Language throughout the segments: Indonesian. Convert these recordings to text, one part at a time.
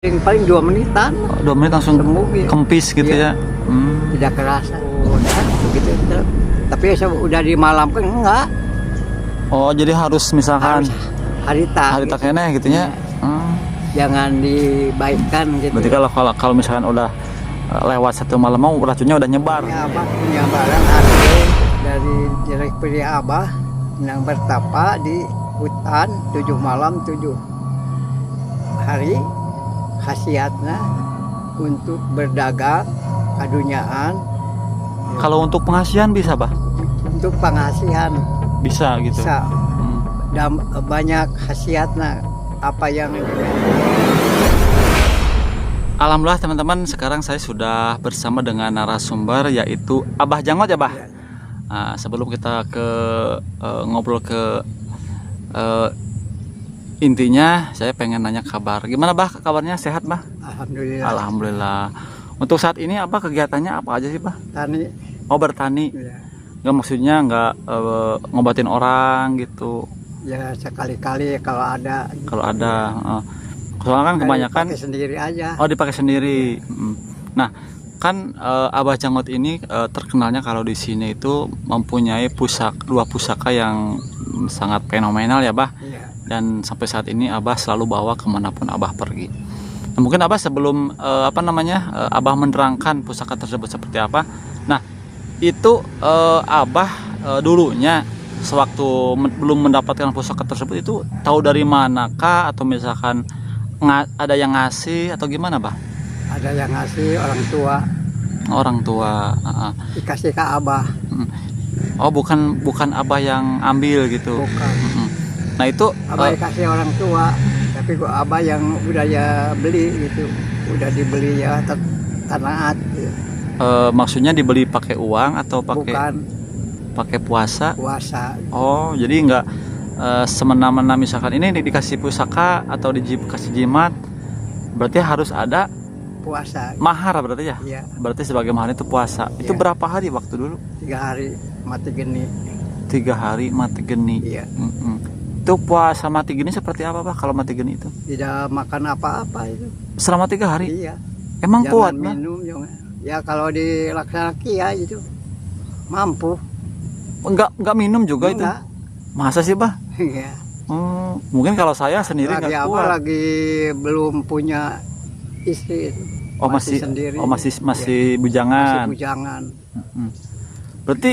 Paling 2 menitan. Oh, 2 menit langsung sembuh, ya. kempis gitu Iya. ya. Tidak kerasa. Udah begitu. Tapi udah dimalamkan enggak. Oh, jadi harus misalkan Harus harita harita gitu. keneh gitu ya. Jangan dibaikkan gitu. Berarti kalau misalkan udah lewat 1 malam mau racunnya udah nyebar. Ya, Abah punya barang ada dari jelek pilih Abah yang bertapa di hutan 7 malam 7 hari, khasiatnya untuk berdagang kadunyaan. Kalau untuk pengasihan bisa, Bah? Untuk pengasihan Bisa gitu. bisa. Dan banyak khasiatnya apa yang Alhamdulillah teman-teman, sekarang saya sudah bersama dengan narasumber yaitu Abah Jangot ya, Bah. Nah, sebelum kita ngobrol ke intinya, saya pengen nanya kabar. Gimana, Bah? Kabarnya sehat, Bah? alhamdulillah. Alhamdulillah. Untuk saat ini apa kegiatannya apa aja sih, Bah? Tani Oh, bertani. ya, Nggak, maksudnya nggak ngobatin orang gitu. ya sekali-kali kalau ada. Kalau ada soalnya kan kebanyakan pakai sendiri aja. oh dipakai sendiri. Nah, kan Abah Jangot ini terkenalnya kalau di sini itu mempunyai dua pusaka yang sangat fenomenal ya, Bah. Iya. Dan sampai saat ini Abah selalu bawa kemanapun Abah pergi. Nah, mungkin Abah sebelum Abah menerangkan pusaka tersebut seperti apa. Nah, itu Abah dulunya sewaktu belum mendapatkan pusaka tersebut itu tahu dari manakah, atau misalkan ada yang ngasih atau gimana, Bah? Ada yang ngasih orang tua, Orang tua. dikasih ke Abah. Oh, bukan Abah yang ambil gitu. Bukan. Nah, itu Abah dikasih orang tua, tapi kok Abah yang udah ya beli gitu, udah dibeli ya tanaat gitu. maksudnya dibeli pakai uang atau Bukan pakai puasa? puasa. Oh, jadi nggak semena-mena misalkan ini dikasih pusaka atau dikasih jimat, berarti harus ada Puasa. mahar berarti ya? Iya, Berarti sebagai mahar itu puasa. Itu Iya. berapa hari waktu dulu? 3 hari mati geni. 3 hari mati geni. Iya. Itu puasa mati geni seperti apa, Pak? Kalau mati geni itu Tidak makan apa-apa itu. selama 3 hari? Iya. Emang Jangan kuat, Pak? minum jangan. Ya kalau dilaksanakan ya itu mampu. Enggak minum juga itu? Enggak. Masa sih, Pak? Iya. Mungkin kalau saya sendiri Lagi nggak apa kuat. lagi belum punya istri itu. Oh, masih sendiri. masih Iya. masih bujangan. Masih bujangan. Berarti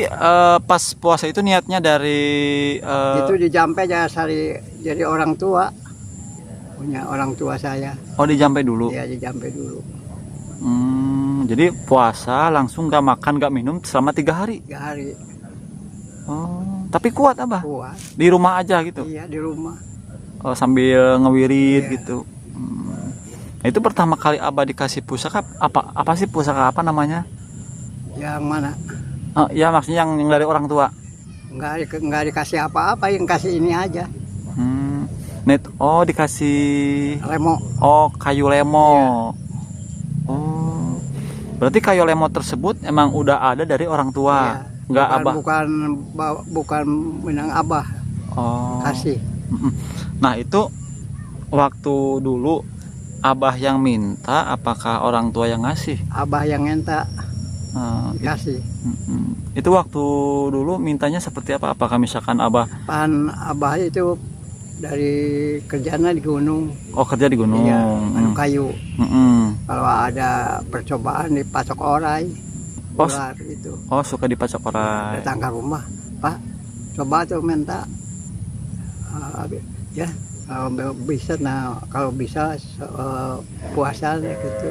pas puasa itu niatnya dari Itu dijampe jadi orang tua. Punya orang tua saya. dijampe dulu. Iya, dijampe dulu. Jadi puasa langsung nggak makan nggak minum selama 3 hari. 3 hari. Oh, tapi kuat, Abah? Kuat. Di rumah aja gitu. Iya, di rumah. Sambil ngewirid Iya. gitu. Nah, itu pertama kali Abah dikasih pusaka apa sih, pusaka apa namanya? Yang mana? Ya maksudnya yang dari orang tua. Enggak dikasih apa-apa, yang kasih ini aja. Dikasih Remo. kayu lemo. Oh, berarti kayu lemo tersebut emang udah ada dari orang tua. Iya. Nggak Abah. Bukan menang Abah Oh. kasih. Nah, itu waktu dulu Abah yang minta, apakah orang tua yang ngasih? Abah yang minta kasih. Itu waktu dulu mintanya seperti apa? Apakah misalkan Abah Abah itu dari kerjanya di gunung. kerja di gunung? Iya, anu kayu. Mm-mm. Kalau ada percobaan dipasok orai, ular itu. Oh, suka dipacok orang. Datang ke rumah, Pak, coba tuh minta ya kalau bisa puasa gitu.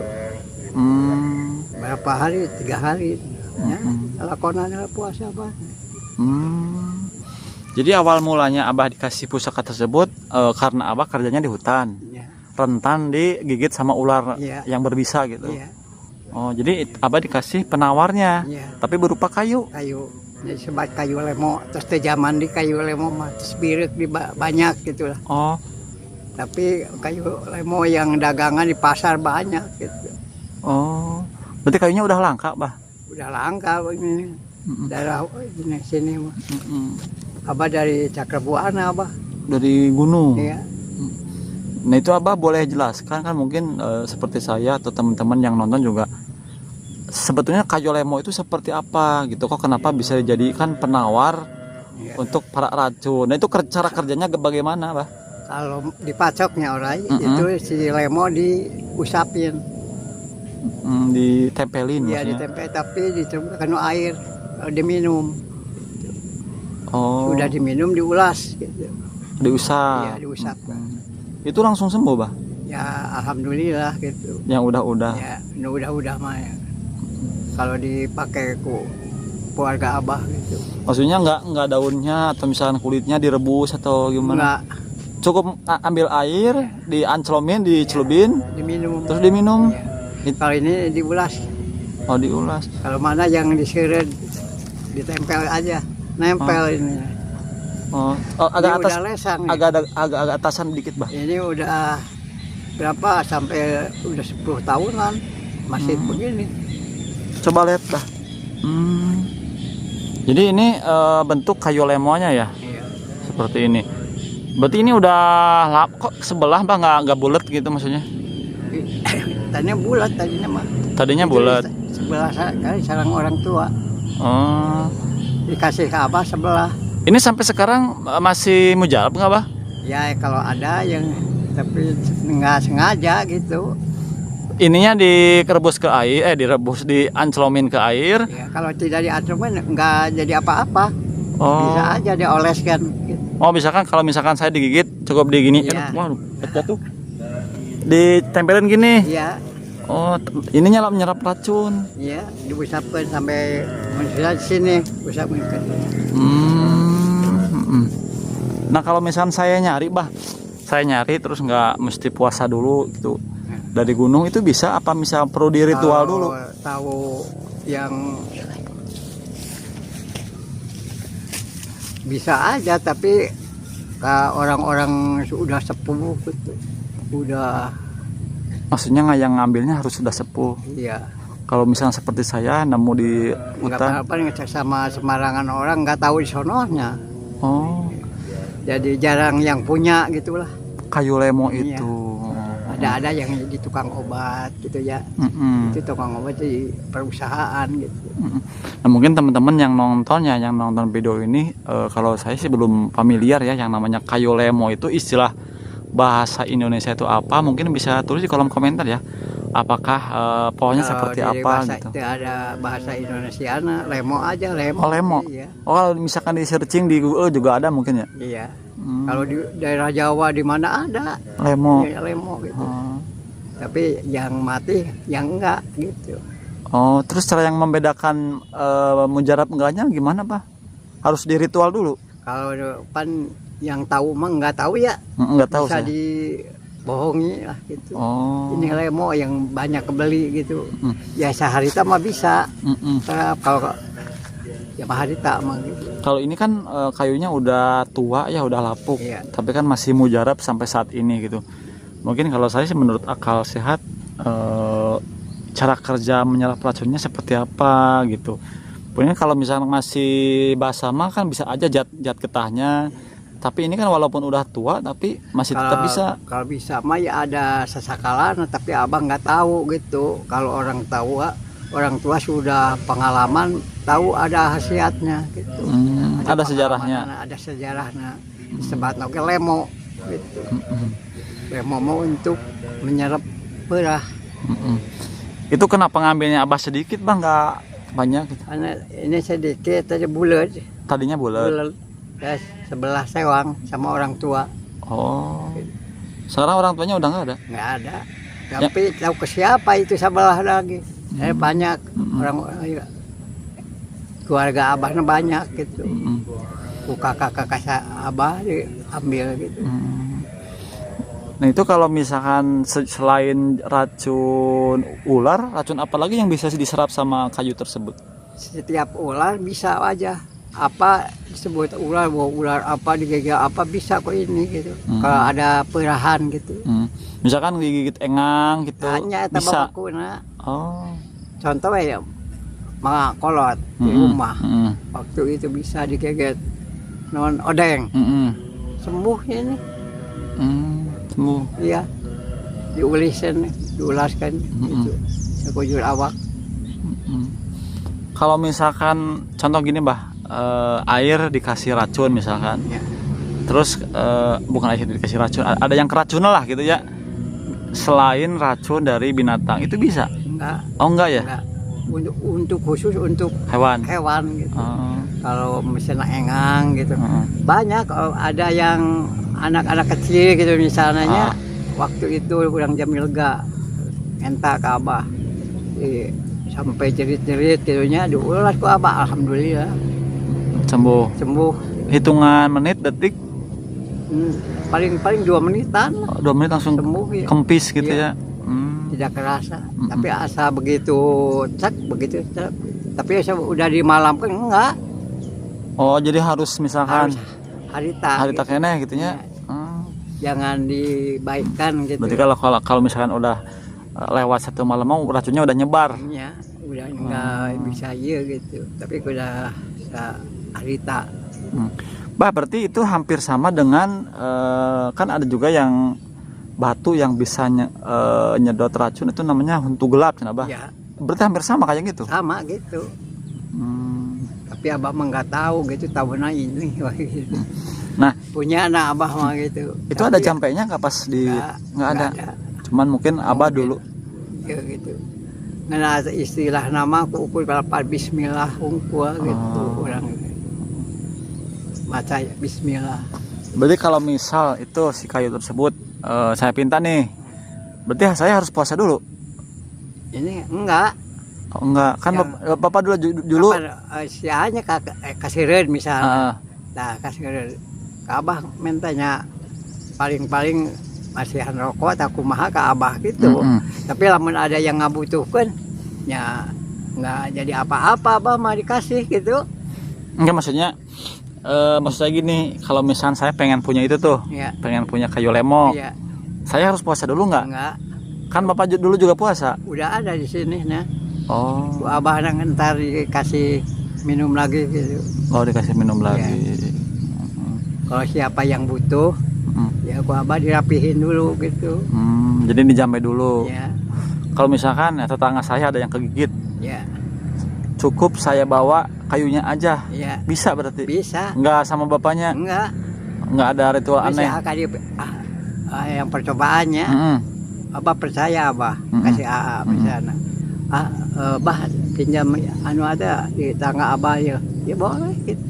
Berapa hari? 3 hari ya, lakonannya puasa, Pak. Jadi awal mulanya Abah dikasih pusaka tersebut karena Abah kerjanya di hutan, Ya, rentan digigit sama ular Iya. yang berbisa gitu. iya, Oh, jadi Abah dikasih penawarnya, iya. tapi berupa kayu. Kayu, jadi sebat kayu lemo, terus teh zaman di kayu lemo mah spirit banyak gitu lah. Oh, Tapi kayu lemo yang dagangan di pasar banyak gitu. oh, berarti kayunya udah langka, Bah. Udah langka ini daerah sini mah. Abah dari Cakrabuana, Abah. Dari gunung. Iya. Nah itu Abah boleh jelaskan kan mungkin seperti saya atau teman-teman yang nonton juga, sebetulnya kayu lemo itu seperti apa gitu, kok kenapa bisa dijadikan penawar Ya. untuk para racun. Nah itu cara kerjanya bagaimana, Bah? Kalau dipacoknya orang Mm-mm. itu si lemo diusapin, Ditempelin ya maksudnya. ditempel tapi dicampurkan air, diminum. Oh, Sudah diminum diulas gitu. diusap. Ya diusap. Itu langsung sembuh, Bah? Ya alhamdulillah gitu. Yang udah-udah. Ya udah mah ya. Kalau dipakai ku keluarga Abah gitu. Maksudnya nggak daunnya atau misalkan kulitnya direbus atau gimana? Enggak Cukup ambil air, dianclomin, dicelupin, diminum. terus diminum. Ya. Kalau ini diulas. Oh, diulas. Kalau mana yang diseret ditempel aja. Nempel ini. Oh, Ini agak atas, udah lesang nih. agak atasan dikit, Bah. Ini udah berapa sampai udah 10 tahunan masih begini. Coba lihat, Bah. Jadi ini bentuk kayu lemonya ya, Iya. seperti ini. Berarti ini udah kok sebelah, Bah, nggak bulat gitu maksudnya? Tadinya bulat tadinya mah. Tadinya Itu bulat. Sebelah kali sarang orang tua. Oh. Dikasih ke Abah sebelah. Ini sampai sekarang masih mujarab nggak, Bah? Ya kalau ada yang tapi nggak sengaja gitu. Ininya direbus ke air, dianclomin ke air. Ya kalau tidak diaturkan nggak jadi apa-apa. Oh. Bisa aja dioleskan. Gitu. Oh, misalkan kalau misalkan saya digigit cukup digini. Iya. Waduh, jatuh. Ditempelin gini. Iya, Oh, ininya menyerap racun. iya diusapkan sampai manusia di sini, usapkan. Nah, kalau misalkan saya nyari, Bah, saya nyari terus nggak mesti puasa dulu gitu. Dari gunung itu bisa apa misal perlu di ritual Kalau dulu? tahu yang bisa aja tapi orang-orang sudah sepuh gitu. Udah Maksudnya nggak yang ngambilnya harus sudah sepuh. iya Kalau misalnya seperti saya nemu di nggak hutan, apa-apa ngecek sama sembarangan orang nggak tahu di sononya. oh, Jadi jarang yang punya gitulah. kayu lemo Iya. itu. Ada yang di tukang obat gitu ya. Itu tukang obat di perusahaan gitu. Nah, mungkin teman-teman yang nonton video ini, kalau saya sih belum familiar ya yang namanya kayu lemo itu, istilah bahasa Indonesia itu apa? Mungkin bisa tulis di kolom komentar ya. Apakah pokoknya Kalau seperti di apa bahasa, gitu. itu ada bahasa Indonesia lemo aja lemo. Oh, lemo. Iya. Oh, kalau misalkan di searching di Google juga ada mungkin ya. Iya. Kalau di daerah Jawa di mana ada Lemo. ya, lemo gitu. Oh. Tapi yang mati yang enggak gitu. Oh, terus cara yang membedakan mujarab enggaknya gimana, Pak? Harus di ritual dulu. Kalau pan yang tahu mah nggak tahu ya. Enggak tahu Bisa saya. dibohongi lah gitu. Oh. Ini lemo yang banyak kebeli gitu. Ya seharita mah bisa. Kalau ya harita mah gitu. Kalau ini kan kayunya udah tua ya, udah lapuk. Iya. Tapi kan masih mujarab sampai saat ini gitu. Mungkin kalau saya sih menurut akal sehat, cara kerja menyerap racunnya seperti apa gitu. Pokoknya kalau misalnya masih basah mah kan bisa aja jat getahnya. Tapi ini kan walaupun udah tua tapi masih tetap bisa. Kalau bisa mah ya ada sesakalan tapi abang nggak tahu gitu. Kalau orang tahu orang tua sudah pengalaman tahu ada khasiatnya gitu. Ada sejarahnya. Ada sejarahnya. Sebatna oke lemo gitu. Lemo mau untuk menyerap beras. Itu kenapa ngambilnya Abah sedikit, Bang, nggak banyak gitu. Karena ini sedikit aja bulat. Tadinya bulat. Bulat. Ya, sebelah sewang sama orang tua. Oh. Sekarang orang tuanya udah nggak ada. Nggak ada. Tapi tahu ke siapa itu sebelah lagi. Banyak orang keluarga abahnya banyak gitu. Kakak-kakak abah diambil gitu. Nah itu kalau misalkan selain racun ular, racun apa lagi yang bisa diserap sama kayu tersebut? Setiap ular bisa aja. Apa disebut ular, bawa ular apa digigit apa bisa kok ini gitu. Kalau ada perahan gitu. Misalkan digigit engang gitu. Hanya bisa. Bakuna. Oh. Contohnya ya mga kolot di rumah. Waktu itu bisa digigit non odeng. Sembuh ini. Sembuh. Iya, diulaskan gitu. Sekujur awak. Kalau misalkan contoh gini Mbah, air dikasih racun misalkan, Ya. terus bukan air dikasih racun, ada yang keracunan lah gitu ya, selain racun dari binatang itu bisa? Enggak, Oh enggak ya? enggak. Untuk khusus untuk Hewan. gitu. Oh, Kalau misalnya engang gitu. oh. Banyak ada yang anak-anak kecil gitu misalnya, waktu itu kurang jam lega entak ke Abah. Sampai jerit-jerit gitunya diulas ku Abah, alhamdulillah sembuh. Hitungan menit, detik, Paling 2 menitan 2 menit langsung sembuh ya. kempis gitu Iya. ya. Tidak kerasa. Tapi asa begitu begitu cek. Tapi udah dimalamkan enggak. Oh jadi harus misalkan Harus harita harita gitu. keneh gitu ya. Jangan dibaikkan gitu. Berarti kalau misalkan udah lewat 1 malam mau racunnya udah nyebar. Ya, udah enggak bisa iya gitu. Tapi udah harita. Bah berarti itu hampir sama dengan kan ada juga yang batu yang bisa nyedot racun itu namanya huntu gelap, Bah. Ya, Berarti hampir sama kayak gitu. sama gitu. Tapi Abah mah nggak tahu gitu, tahunya ini. Nah, punya anak Abah mah gitu. itu ada jampenya nggak pas di nggak ada. Cuman mungkin Abah dulu. Ya gitu. Nah, istilah nama aku ukur berapa bismillah ungkua gitu orang. Baca bismillah. Berarti kalau misal itu si kayu tersebut saya pinta nih, berarti saya harus puasa dulu. Ini enggak. Oh, enggak, kan bapak dulu sianya kasirin misalnya. Nah, kasirin. Abah mintanya paling masihan rokok atau kumaha ke Abah gitu. Tapi lamun ada yang ngabutuhkan, ya nggak jadi apa-apa Abah mah dikasih gitu. Enggak maksudnya maksud saya gini, kalau misalnya saya pengen punya itu tuh, Ya. pengen punya kayu lemo, Iya. saya harus puasa dulu nggak? Enggak. Kan bapak dulu juga puasa. Udah ada di sini nah. Oh. Bu Abah ntar dikasih minum lagi gitu. Oh dikasih minum lagi. Kalau siapa yang butuh, ya Bu Abah dirapihin dulu gitu. Jadi dijamai dulu. Ya. Kalau misalkan tetangga saya ada yang kegigit, Ya. cukup saya bawa kayunya aja. Ya. Bisa berarti? Bisa. Enggak sama bapaknya? Enggak ada ritual aneh? Yang percobaannya, Abah percaya Abah, kasih AA misalnya. Bah pinjam anu ada di tangga Abah ya. Ya boleh gitu.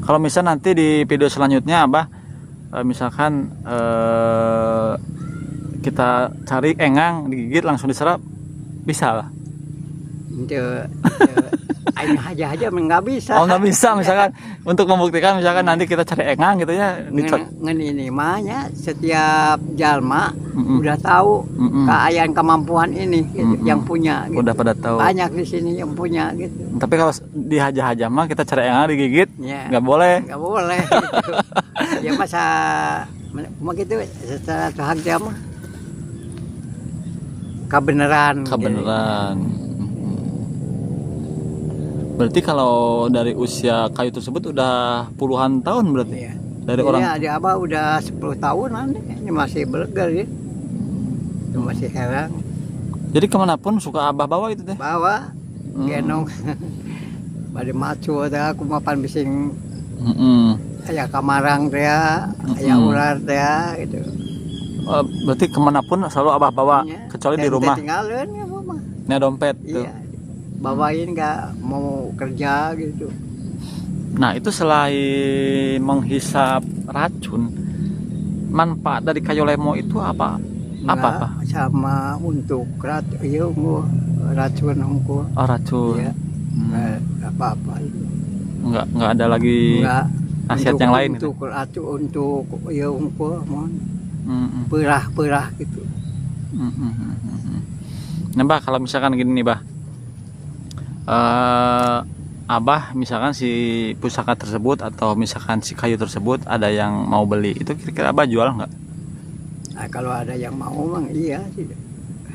Kalau misal nanti di video selanjutnya Abah misalkan kita cari engang digigit langsung diserap, bisa lah? Aing aja nggak bisa. Oh nggak bisa misalkan untuk membuktikan misalkan nanti kita cari engang gitu ya. Ngen ini mahnya setiap jalma udah tahu keayaan kemampuan ini gitu, yang punya gitu. Udah pada tahu. Banyak di sini yang punya gitu. Tapi kalau dihaja-haja mah kita cari engang digigit nggak boleh. Nggak boleh gitu. Ya masa gitu secara tuhaja mah kebenaran. Gitu. Berarti kalau dari usia kayu tersebut udah puluhan tahun berarti? Iya. Dari orang? Iya, di Abah udah 10 tahunan ini masih belegar ya. Itu masih heran. Jadi kemanapun suka Abah bawa itu teh? Bawa, genong. Pada macu ada aku mapan bising. Kayak kamarang teh, kayak ular teh gitu. Berarti kemanapun selalu Abah bawa, kecuali di rumah? Tinggalin ya mama. Ini dompet tuh. Iya. Bawain nggak mau kerja gitu. Nah itu selain menghisap racun, manfaat dari kayu lemo itu apa? Apa? Sama untuk racun ungu. Oh racun. Iya. Apa-apa itu. Nggak ada lagi khasiat yang lain. Untuk racun untuk ungu, perah gitu. Nah Bah, kalau misalkan gini nih Bah. Abah misalkan si pusaka tersebut atau misalkan si kayu tersebut ada yang mau beli, itu kira-kira Abah jual nggak? Nah, kalau ada yang mau mang iya sih.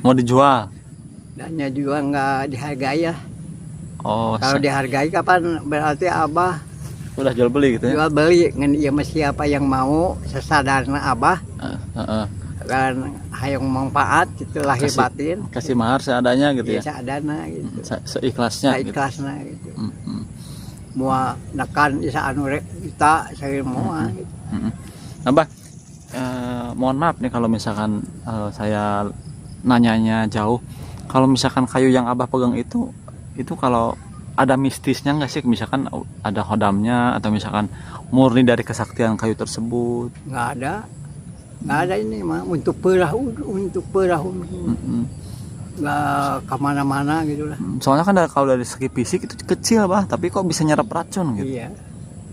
Mau dijual? Dannya juga nggak dihargai ya. Oh. Kalau dihargai kapan berarti Abah Udah jual beli gitu ya. Jual beli ngan ieu mah siapa yang mau sesadarna Abah Heeh. kan hayang manfaat gitu lahir Kasih- batin. Kasih mahar seadanya gitu ya. Seadana gitu. Seikhlasnya gitu. Ikhlasna gitu. Mm-mm. Mua nekan isa anu rek kita saya moal gitu. Mm-mm. Nah, Bah, mohon maaf nih kalau misalkan saya nanyanya jauh. Kalau misalkan kayu yang Abah pegang itu kalau ada mistisnya nggak sih? Misalkan ada hodamnya atau misalkan murni dari kesaktian kayu tersebut? Nggak ada ini mah untuk perahu Mm-mm. nggak kemana-mana gitu lah. Soalnya kan kalau dari segi fisik itu kecil Bah, tapi kok bisa nyerap racun gitu? Iya,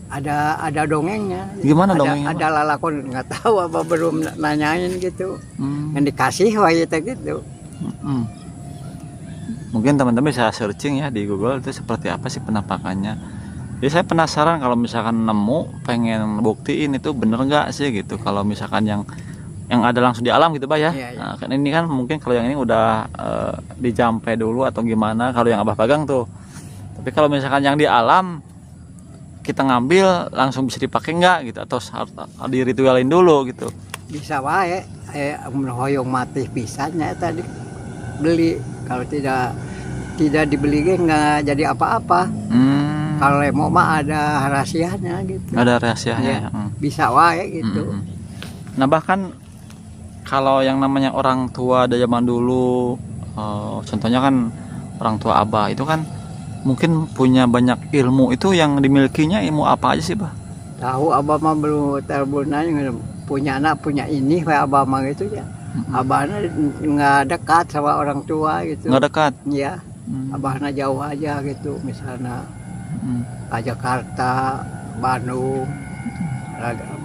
ada dongengnya. Gimana dongengnya, Ada lalakon nggak tahu apa belum nanyain gitu. Hmm. Yang dikasih wae teh gitu. Mm-mm. Mungkin teman-teman bisa searching ya di Google itu seperti apa sih penampakannya. Jadi saya penasaran kalau misalkan nemu, pengen buktiin itu bener nggak sih gitu. Kalau misalkan yang ada langsung di alam gitu Bah ya. Iya, iya. Nah, kan ini kan mungkin kalau yang ini udah dijampe dulu atau gimana kalau yang Abah pegang tuh. Tapi kalau misalkan yang di alam kita ngambil langsung bisa dipakai nggak gitu atau harus diritualin dulu gitu. Bisa wae hoyong mati pisannya tadi beli. Kalau tidak dibeli nggak jadi apa-apa. Kalau lemo mah ada rahasianya gitu. Ada rahasianya. Ya, Ya. bisa wae gitu. Nah bahkan kalau yang namanya orang tua dari zaman dulu, contohnya kan orang tua Abah itu kan mungkin punya banyak ilmu. Itu yang dimilikinya ilmu apa aja sih Bah? Tahu Abah mah belum terbunanya punya anak punya ini kayak Abah mah gitu ya. Abahnya nggak dekat sama orang tua gitu. Nggak dekat? Ya, Abahnya jauh aja gitu. Misalnya ke Jakarta, Bandung,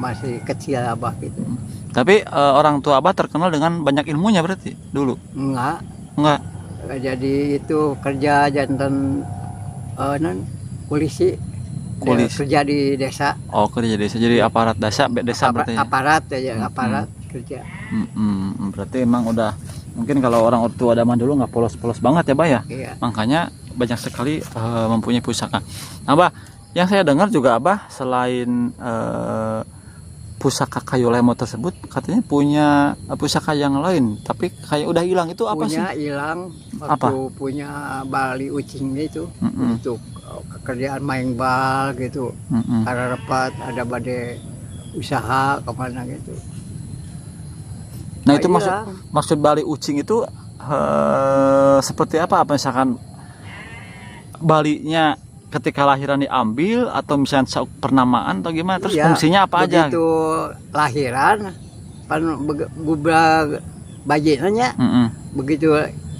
masih kecil Abah gitu. Tapi orang tua Abah terkenal dengan banyak ilmunya berarti dulu? Enggak. Jadi itu kerja jantan polisi. Kerja di desa. Oh kerja di desa, jadi aparat desa berarti ya? Aparat kerja. Berarti emang udah mungkin kalau orang tua zaman dulu nggak polos-polos banget ya Bah ya. Iya. Makanya banyak sekali mempunyai pusaka. Nah Bah, yang saya dengar juga Abah selain pusaka kayu lemo tersebut katanya punya pusaka yang lain, tapi kayak udah hilang. Itu apa sih? Punya hilang waktu punya Bali Ucing itu untuk kerjaan main bal gitu. Karena rapat ada badai usaha kemana gitu. Nah itu maksud Bali Ucing itu seperti apa? Apa misalkan balinya ketika lahiran diambil atau misalnya pernamaan atau gimana? Terus ya, fungsinya apa aja? Begitu lahiran pan gubra bayinya begitu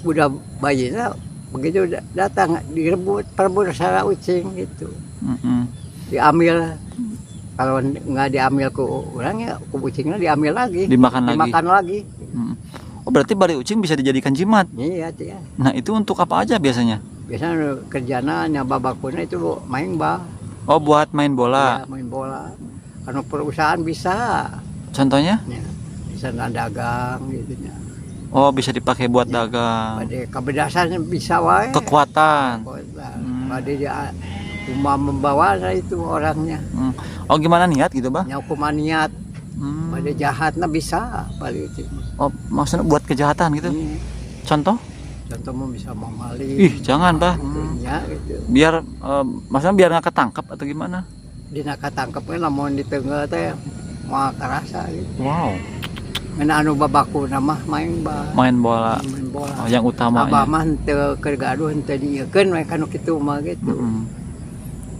udah bayinya begitu datang direbut perebut sama ucing gitu. Diambil, kalau nggak diambil ke orang ya ke ucingnya diambil lagi, dimakan lagi. Oh berarti Bali Ucing bisa dijadikan jimat? Iya. Nah itu untuk apa aja biasanya? Biasanya kerjanya nyoba bakuna itu main bal. Oh buat main bola? Ya, main bola. Karena perusahaan bisa. Contohnya? Ya, bisa dagang gitu ya. Oh bisa dipakai buat dagang. Pada kebedasannya bisa wae. Kekuatan. Pada dia cuma membawa itu orangnya. Oh gimana niat gitu Bah? Nyaukuman niat. Pada jahatnya bisa balik itu. Oh maksudnya buat kejahatan gitu? Contoh? Contoh mau bisa memaling. Ih jangan Bah. Ya, gitu. Biar maksudnya biar nggak ketangkap atau gimana? Dina ketangkepnya namun di tengah teh mau kerasa gitu. Wow. Mana anu babaku nama main bola. Oh, yang utama. Abah mah teu keur gaduh teu dieukeun we kana kitu mah gitu.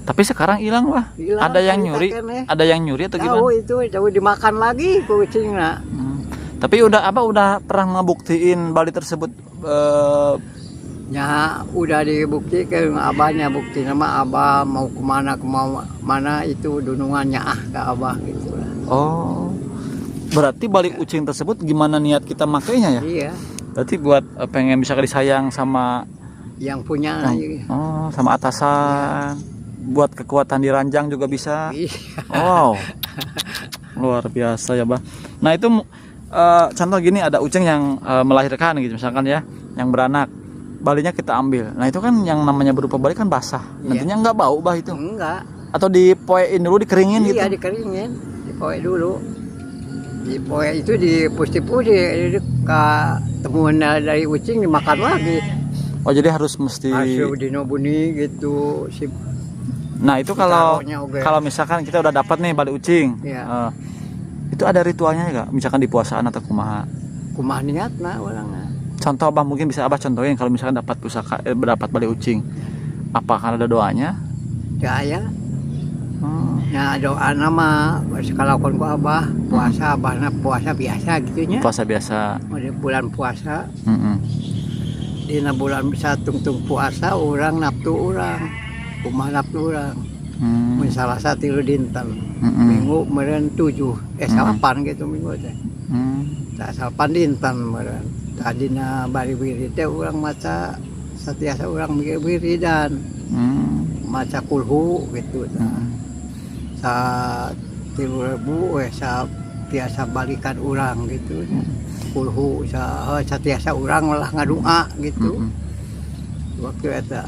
Tapi sekarang hilang Bah. Ada yang nyuri, ada yang nyuri atau gimana? Tahu itu, jauh dimakan lagi kucingnya. Tapi udah pernah ngebuktiin Bali tersebut? Ya udah dibuktikan Abahnya, bukti nama Abah mau kemana itu dunungannya ke Abah gitu lah. Oh, berarti Bali Ucing tersebut gimana niat kita makainya ya? Iya. Berarti buat pengen bisa disayang sama yang punya. Oh, sama atasan. Iya. Buat kekuatan di ranjang juga bisa. Iya. Wow, luar biasa ya Bah. Nah itu contoh gini, ada ucing yang melahirkan gitu misalkan ya, yang beranak, balinya kita ambil. Nah itu kan yang namanya berupa bali kan basah. Nantinya nggak bau Bah itu? Enggak. Atau dipoein dulu, dikeringin gitu? Iya, dikeringin, dipoe dulu. Dipoe itu dipusti-pusti, jadi temuan dari ucing dimakan lagi. Oh jadi harus mesti. Harus dinobuni gitu si. Nah itu kalau Taruhnya oge. kalau misalkan kita udah dapat nih balik ucing, Iya. itu ada ritualnya nggak? Misalkan di puasaan atau kumaha? Kumaha niatna orangnya. Contoh Abah, mungkin bisa Abah contohin kalau misalkan dapat pusaka, dapat balik ucing, apakah ada doanya? Jaya. Ya doa nama kalau kon ku Abah puasa, Abahna puasa biasa gitunya. Puasa biasa. Di bulan puasa, Mm-mm. dina bulan bisa tungtung puasa orang naftu orang. Kumaha naftu orang. Mun Salasa 3 dinten. Minggu meureun 7, 8 gitu minggu teh. Tah 8 dinten meureun. Tadina bari wirid teh urang maca satiasa urang mikir wiridan. Maca kulhu gitu. Sa 3.000 sa tiasa balikan urang gitu. Kulhu satiasa urang lah ngadua gitu. Waktu eta.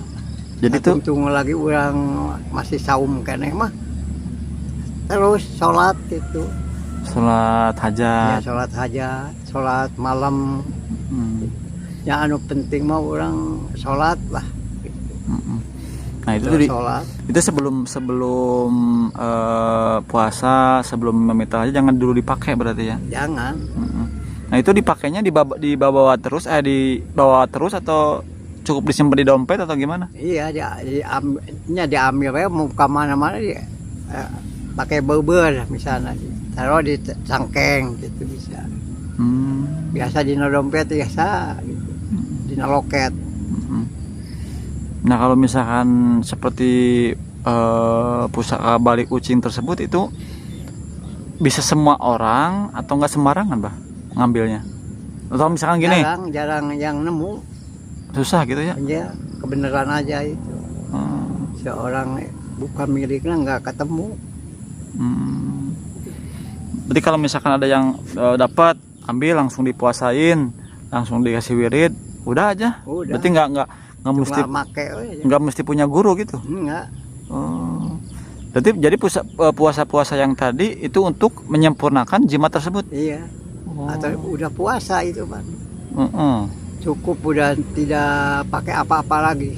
Jadi tuh tunggu lagi urang masih saum keneh mah. Terus sholat gitu. sholat Ya hajat. sholat hajat, sholat malam. Yang anu penting mah urang sholat lah. Nah itu Terus tuh sholat. itu sebelum puasa, sebelum meminta aja jangan dulu dipakai berarti ya. Jangan. Nah itu dipakainya dibawa terus, dibawa terus atau cukup disimpan di dompet atau gimana? Iya diambil ya mau ke mana-mana dia pakai beber misalnya. Taruh di cangkeng gitu bisa. Biasa di dompet biasa gitu. Di loket. Nah kalau misalkan seperti pusaka balik ucing tersebut itu bisa semua orang atau enggak sembarangan bah ngambilnya? Atau misalkan gini, Jarang yang nemu. susah gitu ya? Ya kebenaran aja itu. Seorang bukan miliknya nggak ketemu. Berarti kalau misalkan ada yang dapat, ambil langsung dipuasain, langsung dikasih wirid, udah aja. Udah. Berarti nggak mesti nggak mesti punya guru gitu. Enggak. Berarti jadi puasa-puasa yang tadi itu untuk menyempurnakan jimat tersebut. Iya. Atau udah puasa itu Pak. Cukup udah tidak pakai apa-apa lagi.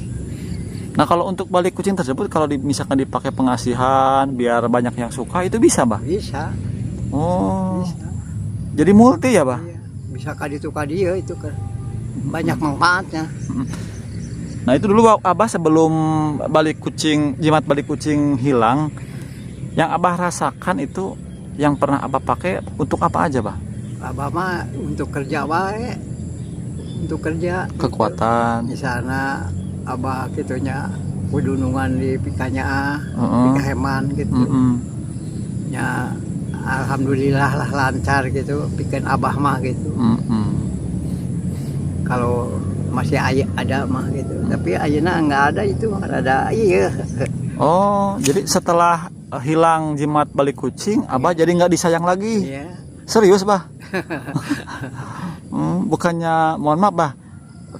Nah kalau untuk balik kucing tersebut kalau misalkan dipakai pengasihan biar banyak yang suka itu bisa bah? Bisa. Bisa. Jadi multi ya bah? Iya. Bisa kaditu-kadia itu kan. Banyak manfaatnya. Nah itu dulu Abah sebelum jimat balik kucing hilang, yang Abah rasakan itu yang pernah Abah pakai untuk apa aja bah? Abah mah untuk kerja wae. Untuk kerja Kekuatan di sana Abah gitunya kudunungan di pikanya pika heman gitu. Ya alhamdulillah lah lancar gitu bikin Abah mah gitu. Kalau masih ada mah gitu. Tapi ayeuna nggak ada itu, ada iya. Oh, jadi setelah hilang jimat balik kucing, Abah jadi nggak disayang lagi. Iya. Serius bah? Bukannya mohon maaf bah,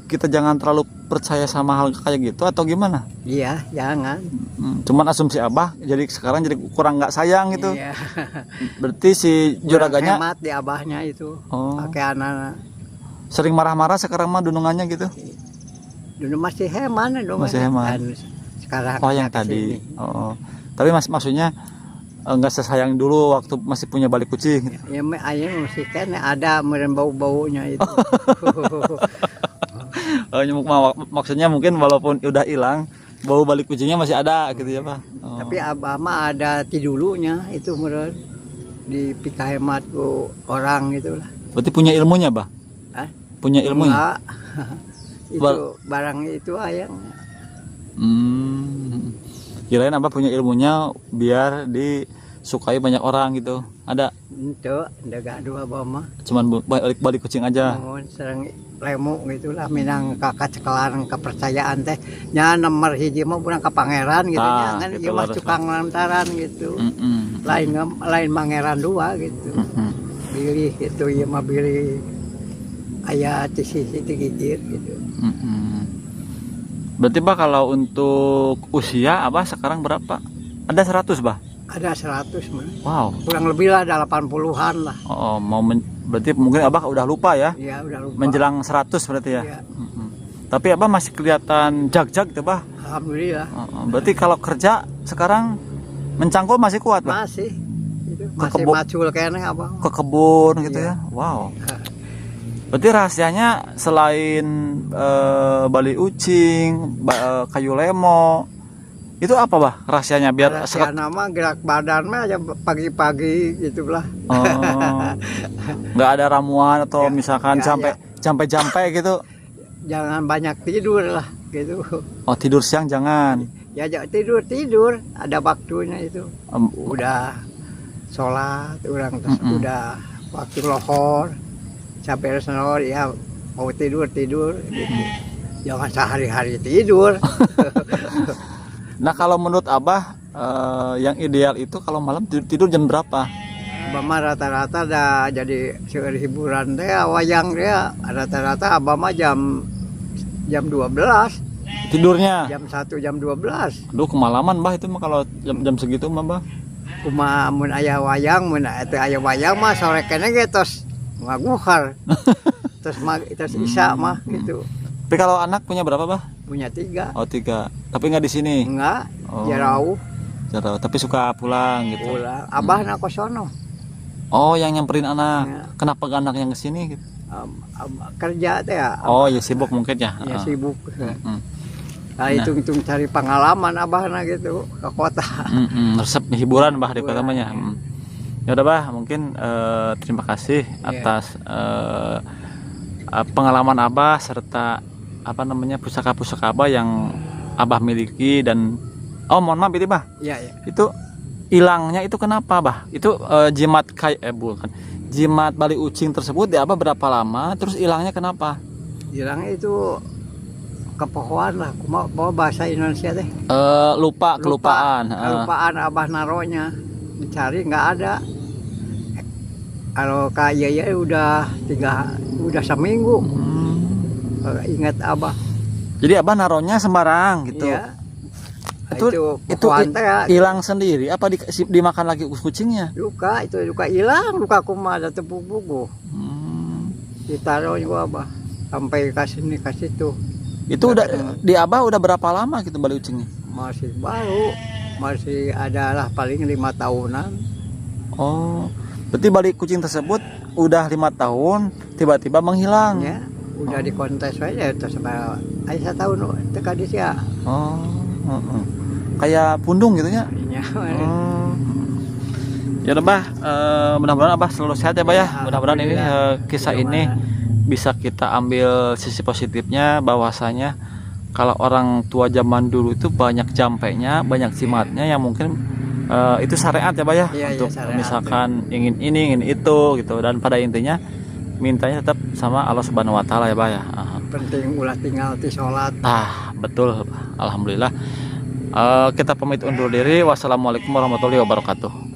kita jangan terlalu percaya sama hal kayak gitu atau gimana? Iya, jangan. Cuman asumsi Abah, jadi sekarang jadi kurang nggak sayang gitu. Iya. Berarti si juraganya hemat di Abahnya itu. Pakai anak. Sering marah-marah sekarang mah dunungannya gitu. Dulu masih hemat dong. Masih hemat. Sekarang yang tadi. Tapi maksudnya nggak sesayang dulu waktu masih punya balik kucing. Ya ayam masih kan ada meren bau-baunya itu. Maksudnya mungkin walaupun udah hilang, bau balik kucingnya masih ada gitu ya Pak. Tapi Abah mah ada tidulunya itu meren di pika hemat ku orang itulah. Berarti punya ilmunya bah? Punya ilmunya? Enggak. Itu barang itu ayang. Kirain Abah punya ilmunya biar disukai banyak orang gitu. Ada? Itu enggak dua mah. Cuman balik kucing aja. Sering lemu gitulah minang kakak cekelan kepercayaan teh. Nya nomor hiji mah urang ka pangeran gitu nya kan ieu mah tukang lantaran gitu. Lain pangeran dua gitu. Pilih gitu ieu mah pilih aya di sisi gigir gitu. Berarti Pak kalau untuk usia Abah sekarang berapa? Ada 100 bah? Ada 100 mah. Wow. Kurang lebih lah, ada 80-an lah. Oh, berarti mungkin abah udah lupa ya? Iya, udah lupa. Menjelang 100 berarti ya? Iya. Tapi abah masih kelihatan jag-jag gitu bah? Alhamdulillah. Berarti kalau kerja sekarang mencangkul masih kuat bah? Masih. Itu Ke masih kebun- macul kayaknya abang. Ke kebun gitu Iya. ya? Wow. Berarti rahasianya selain bali ucing, kayu lemo, itu apa bah rahasianya biar Rahasia nama gerak badan mah aja pagi-pagi gitu lah. nggak ada ramuan atau Ya, misalkan ya, jampe gitu? Jangan banyak tidur lah gitu. Oh, tidur siang jangan. Ya tidur ada waktunya itu. Udah sholat orang terus udah waktu lohor sampai senor ya mau tidur gitu. Jangan sehari-hari tidur. Nah, kalau menurut abah yang ideal itu kalau malam tidur jam berapa? Abah mah rata-rata dah jadi seueur hiburan teh wayang dia rata-rata abah mah jam 12, Tidurnya? jam 1, jam 12. Aduh, kemalaman bah itu mah kalau jam segitu mah bah. Kuma mun aya wayang, mun teu aya wayang mah sore kene ge tos ngaguhar. terus isya mah gitu. Tapi kalau anak punya berapa bah? Punya 3. Oh, 3. Tapi nggak di sini. Enggak, Oh. jauh Jauh. Tapi suka pulang gitu. pulang. Abah na kosono. Oh, yang nyamperin anak. Ya. Kenapa gak anak yang kesini gitu? Kerja teh ya. Oh, ya sibuk mungkin ya. Ya sibuk. Mm. Nah, hitung-hitung cari pengalaman abahna gitu ke kota. Resep hiburan bah di kota Hiburan, mah ya. ya. Ya udah bah, mungkin terima kasih atas pengalaman abah serta apa namanya pusaka-pusaka abah yang abah miliki. Dan mohon maaf ini bah, Iya, ya. itu hilangnya itu kenapa bah? Itu jimat bukan jimat bali ucing tersebut di abah berapa lama, terus hilangnya kenapa? Hilangnya itu kepohoan lah. Mau bahasa Indonesia teh. Kelupaan. Kelupaan abah naronya. Dicari nggak ada. Kalau kayak udah seminggu. Ingat abah. Jadi abah naronya sembarang gitu. Iya. Itu pohon teh ya. hilang sendiri apa dimakan lagi kucingnya? Luka hilang, luka kuma ada tepuk buku. Ditaruh juga abah sampai ke sini ke situ. Itu udah di abah udah berapa lama gitu bali ucingnya? Masih baru, masih adalah paling 5 tahunan. Oh, berarti bali kucing tersebut udah 5 tahun tiba-tiba menghilang. Ya, udah dikontes aja terus sampai saya tahu teka di sia. Oh, kayak pundung gitu ya? Iya. Ya udah bah, mudah-mudahan abah selalu sehat ya bah ya. Mudah-mudahan ini kisah ini bisa kita ambil sisi positifnya, bahwasanya kalau orang tua zaman dulu itu banyak jampenya, banyak jimatnya yang mungkin itu syariat ya bah ya. Iya, untuk syariat, misalkan ingin ini ingin itu gitu, dan pada intinya mintanya tetap sama Allah Subhanahu Wa Taala ya bah ya. Penting ulah tinggal di sholat. Betul, alhamdulillah. Kita pamit undur diri. Wassalamualaikum warahmatullahi wabarakatuh.